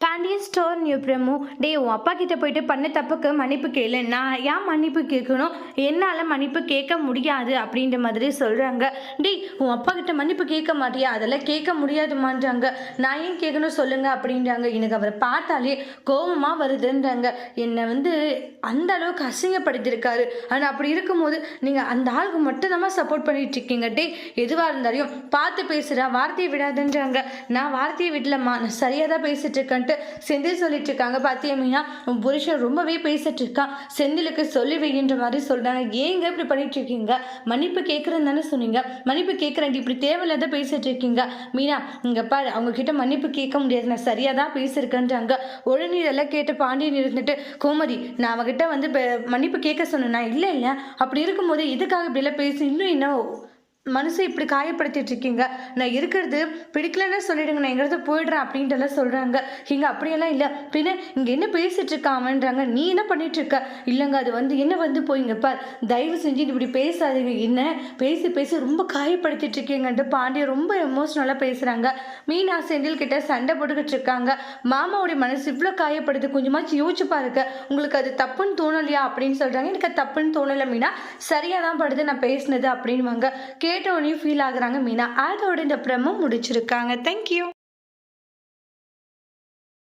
Pandian store new promo. டேய், உன் அப்பா கிட்ட போயிட்டு பண்ண தப்புக்கு மன்னிப்பு கேளு. நான் ஏன் மன்னிப்பு கேட்கணும்? என்னால் மன்னிப்பு கேட்க முடியாது அப்படின்ற மாதிரி சொல்கிறாங்க. டேய், உன் அப்பா கிட்ட மன்னிப்பு கேட்க மாட்டியா? அதெல்லாம் கேட்க முடியாதுமான்றாங்க. நான் ஏன் கேட்கணும் சொல்லுங்க அப்படின்றாங்க. எனக்கு அவரை பார்த்தாலே கோபமாக வருதுன்றாங்க. என்னை அந்த அளவுக்கு அசிங்கப்படுத்தியிருக்காரு. ஆனால் அப்படி இருக்கும்போது நீங்கள் அந்த ஆளுக்கு மட்டும்தாம்மா சப்போர்ட் பண்ணிட்டு இருக்கீங்க. டேய், எதுவாக இருந்தாலும் பார்த்து பேசுகிறா, வார்த்தையை விடாதுன்றாங்க. நான் வார்த்தையை விடலம்மா, நான் சரியாக தான் பேசிட்டு இருக்கேன்ட்டு செந்தில் சொல்லிட்டு இருக்காங்க. பாத்தியா மீனா, உன் புருஷன் ரொம்பவே பேசிட்டு இருக்கான், செந்திலுக்கு சொல்லி வைக்கின்ற மாதிரி சொல்றாங்க. ஏங்க இப்படி பண்ணிட்டு இருக்கீங்க? மன்னிப்பு கேட்கறேன்னு தானே சொன்னீங்க. மன்னிப்பு கேட்கறேன், இப்படி தேவையில்லாத பேசிட்டு இருக்கீங்க. மீனா, இங்க பாரு, அவங்க கிட்ட மன்னிப்பு கேட்க முடியாது, நான் சரியா தான் பேசியிருக்கேன்றாங்க. உடனே இதெல்லாம் கேட்டு பாண்டியன் இருந்துட்டு, கோமதி, நான் அவகிட்ட மன்னிப்பு கேட்க சொன்னேன். இல்லை இல்லை, அப்படி இருக்கும்போது எதுக்காக இப்படிலாம் பேசி இன்னும் என்ன மனசை இப்படி காயப்படுத்திட்டு இருக்கீங்க? நான் இருக்கிறது பிடிக்கலன்னு சொல்லிடுங்க, நான் எங்கிறது போயிடுறேன் அப்படின்ட்டுலாம் சொல்கிறாங்க. இங்கே அப்படியெல்லாம் இல்லை, பின்ன இங்கே என்ன பேசிட்டு இருக்காமன்றாங்க. நீ என்ன பண்ணிட்டு இருக்க? இல்லைங்க, அது என்ன போயிங்க பார், தயவு செஞ்சு இப்படி பேசாதீங்க, என்ன பேசி பேசி ரொம்ப காயப்படுத்திட்டு இருக்கீங்கன்ட்டு பாண்டிய ரொம்ப எமோஷ்னலாக பேசுகிறாங்க. மீனா செந்தில் கிட்ட சண்டை போட்டுக்கிட்டு இருக்காங்க. மாமாவுடைய மனசு இவ்வளோ காயப்படுது, கொஞ்சமாச்சு யோசிச்சு பாருங்க, உங்களுக்கு அது தப்புன்னு தோணலையா அப்படின்னு சொல்கிறாங்க. எனக்கு அது தப்புன்னு தோணலை மீனா, சரியாக தான் படுது நான் பேசினது அப்படின்வாங்க. கேட்ட உடனே ஃபீல் ஆகுறாங்க மீனா. அதோட இந்த ப்ரெமோ முடிச்சிருக்காங்க. தேங்க்யூ.